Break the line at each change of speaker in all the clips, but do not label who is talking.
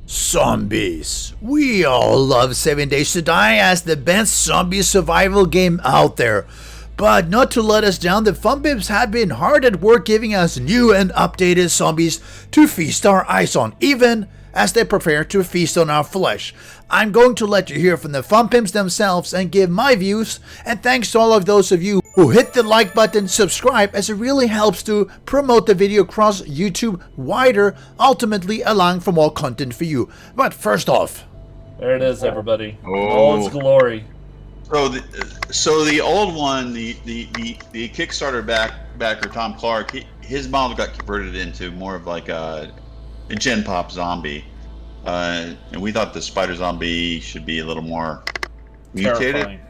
Zombies. We all love 7 Days to Die as the best zombie survival game out there. But not to let us down, the FunPimps have been hard at work giving us new and updated zombies to feast our eyes on, even as they prepare to feast on our flesh. I'm going to let you hear from the FunPimps themselves and give my views, and thanks to all of those of you who hit the like button, subscribe, as it really helps to promote the video across YouTube wider, ultimately allowing for more content for you. But first off,
there it is, everybody.
Oh.
All its glory.
So the old one, the Kickstarter backer Tom Clark, his model got converted into more of like a Gen Pop zombie, and we thought the spider zombie should be a little more mutated.
Terrifying.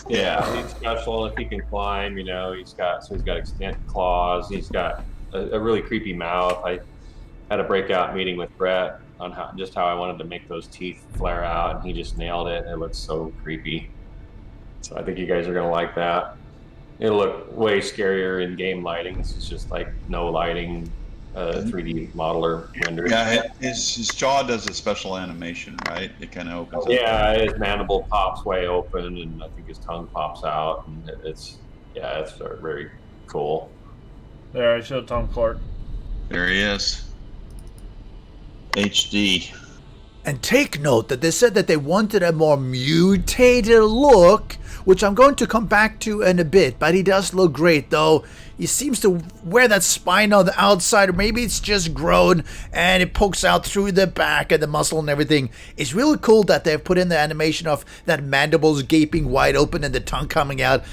Yeah, he's special if he can climb. You know, he's got extended claws. He's got a really creepy mouth. I had a breakout meeting with Brett on how I wanted to make those teeth flare out, and he just nailed it. It looks so creepy. So I think you guys are gonna like that. It'll look way scarier in game lighting. This is just like no lighting, 3D modeler render.
Yeah, his jaw does a special animation, right? It kind of opens up.
Yeah, his mandible pops way open, and I think his tongue pops out, and it's very cool.
There, I showed Tom Clark.
There he is. HD.
and take note that they said that they wanted a more mutated look, which I'm going to come back to in a bit, but he does look great though. He seems to wear that spine on the outside, or maybe it's just grown and it pokes out through the back and the muscle and everything. It's really cool that they've put in the animation of that mandibles gaping wide open and the tongue coming out.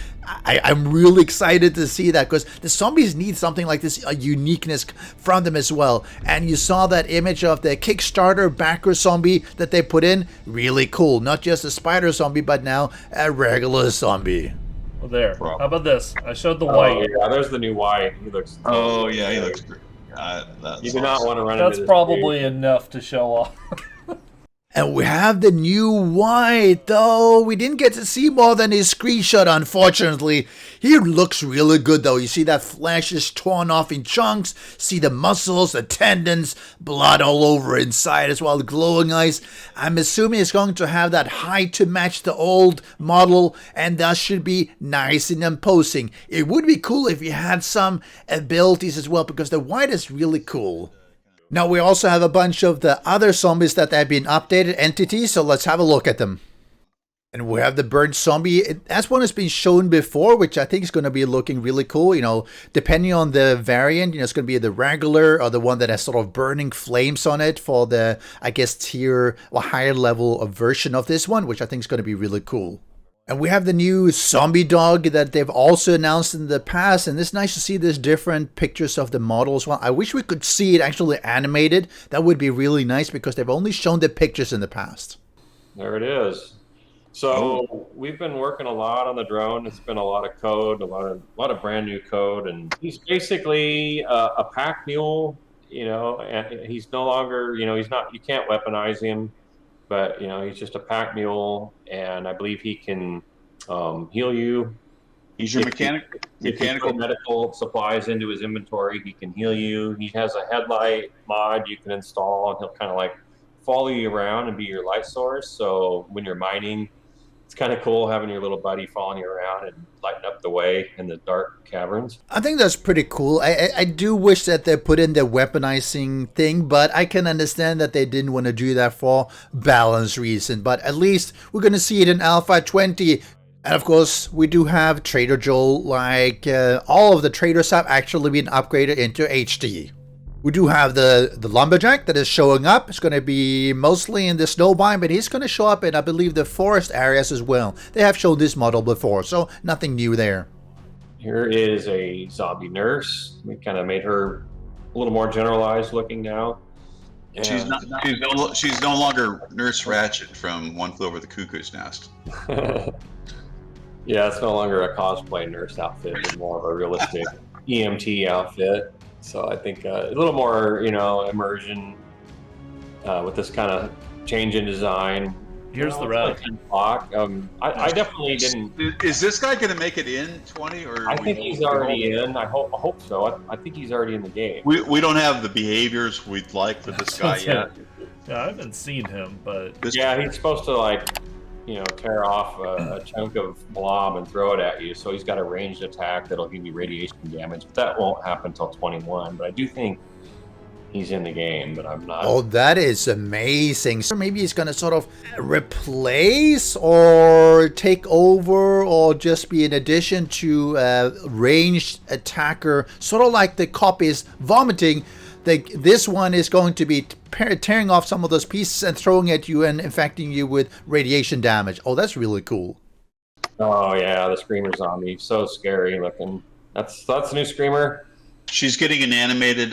I'm really excited to see that, because the zombies need something like this, a uniqueness from them as well. And you saw that image of the Kickstarter backer zombie that they put in. Really cool. Not just a spider zombie, but now a regular zombie.
Well, there.
Bro.
How about this? I showed the
Oh,
white.
yeah, there's the new white. He looks.
Oh yeah, he looks great.
You do not want to run.
That's
into this
probably
dude.
enough to show off.
And we have the new white, though. We didn't get to see more than his screenshot, unfortunately. He looks really good, though. You see that flesh is torn off in chunks. See the muscles, the tendons, blood all over inside as well, glowing eyes. I'm assuming it's going to have that height to match the old model, and that should be nice and imposing. It would be cool if he had some abilities as well, because the white is really cool. Now we also have a bunch of the other zombies that have been updated entities, so let's have a look at them. And we have the burnt zombie. That's one that's been shown before, which I think is going to be looking really cool. You know, depending on the variant, you know, it's going to be the regular or the one that has sort of burning flames on it for the, I guess, tier or higher level of version of this one, which I think is going to be really cool. And we have the new zombie dog that they've also announced in the past, and it's nice to see these different pictures of the model as well. I wish we could see it actually animated. That would be really nice, because they've only shown the pictures in the past.
There it is. So we've been working a lot on the drone. It's been a lot of code, a lot of brand new code, and he's basically a pack mule. You know, and he's no longer, you know, he's not. You can't weaponize him. But, you know, he's just a pack mule, and I believe he can heal you.
He's your
If you
mechanical.
put medical supplies into his inventory, he can heal you. He has a headlight mod you can install, and he'll kind of like follow you around and be your light source. So when you're mining, it's kind of cool having your little buddy following you around and lighting up the way in the dark caverns.
I think that's pretty cool. I do wish that they put in the weaponizing thing, but I can understand that they didn't want to do that for balance reason. But at least we're going to see it in Alpha 20. And of course, we do have Trader Joel, like all of the traders have actually been upgraded into HD. We do have the lumberjack that is showing up. It's going to be mostly in the snow biome, but he's going to show up in, I believe, the forest areas as well. They have shown this model before, so nothing new there.
Here is a zombie nurse. We kind of made her a little more generalized looking now.
She's no longer Nurse Ratchet from One Flew Over the Cuckoo's Nest.
Yeah, it's no longer a cosplay nurse outfit, but more of a realistic EMT outfit. So I think a little more, you know, immersion with this kind of change in design.
Here's the wrap.
I definitely didn't.
Is this guy going to make it in 20? Or
I think he's already in. I hope so. I think he's already in the game.
We don't have the behaviors we'd like for this guy yet.
Yeah, I haven't seen him, but
Yeah, he's supposed to like, tear off a chunk of blob and throw it at you. So he's got a ranged attack that'll give you radiation damage. But that won't happen until 21. But I do think he's in the game, but I'm not.
Oh, that is amazing. So maybe he's going to sort of replace or take over or just be an addition to a ranged attacker, sort of like the copies vomiting. This one is going to be tearing off some of those pieces and throwing at you and infecting you with radiation damage. Oh, that's really cool.
Oh yeah, the Screamer zombie, so scary looking. That's the new Screamer.
She's getting an animated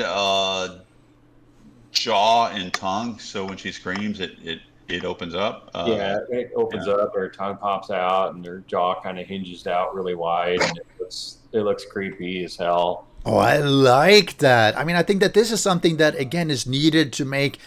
jaw and tongue, so when she screams, it opens up.
Yeah, it opens up, her tongue pops out, and her jaw kind of hinges out really wide, and it looks creepy as hell.
Oh, I like that. I mean, I think that this is something that, again, is needed to make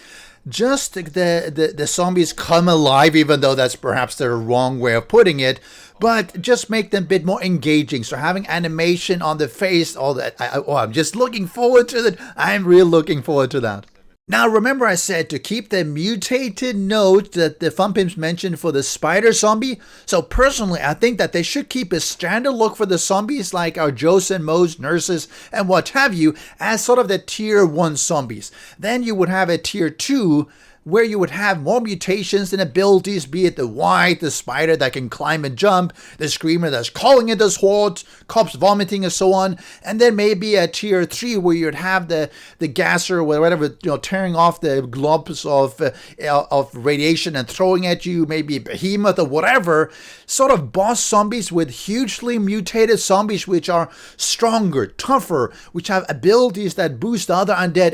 just the zombies come alive, even though that's perhaps the wrong way of putting it, but just make them a bit more engaging. So having animation on the face, all that. I'm just looking forward to that. I'm really looking forward to that. Now, remember I said to keep the mutated note that the Fun Pimps mentioned for the spider zombie? So personally, I think that they should keep a standard look for the zombies like our Joes and Moes, nurses, and what have you, as sort of the tier 1 zombies. Then you would have a tier 2 where you would have more mutations and abilities, be it the WIGHT, the spider that can climb and jump, the screamer that's calling at those hordes, cops vomiting and so on, and then maybe a tier 3 where you'd have the gasser or whatever, tearing off the globs of radiation and throwing at you, maybe behemoth or whatever, sort of boss zombies with hugely mutated zombies which are stronger, tougher, which have abilities that boost the other undead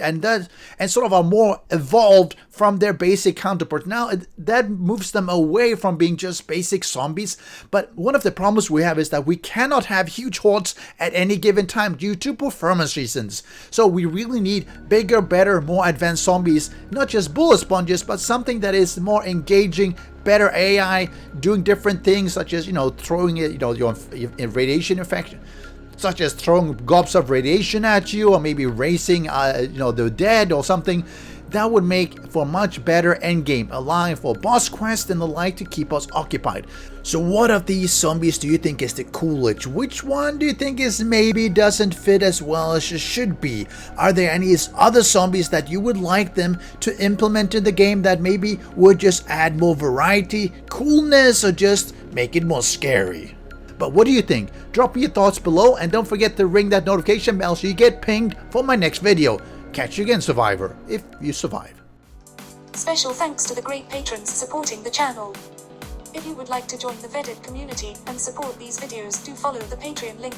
and sort of are more evolved from their basic counterparts. Now, that moves them away from being just basic zombies, but one of the problems we have is that we cannot have huge hordes at any given time due to performance reasons. So we really need bigger, better, more advanced zombies, not just bullet sponges, but something that is more engaging, better AI, doing different things, such as, throwing it, your radiation infection, such as throwing gobs of radiation at you, or maybe racing, the dead or something. That would make for much better endgame, allowing for boss quests and the like to keep us occupied. So what of these zombies do you think is the coolest? Which one do you think is maybe doesn't fit as well as it should be? Are there any other zombies that you would like them to implement in the game that maybe would just add more variety, coolness, or just make it more scary? But what do you think? Drop me your thoughts below, and don't forget to ring that notification bell so you get pinged for my next video. Catch you again, Survivor, if you survive.
Special thanks to the great patrons supporting the channel. If you would like to join the vetted community and support these videos, do follow the Patreon link.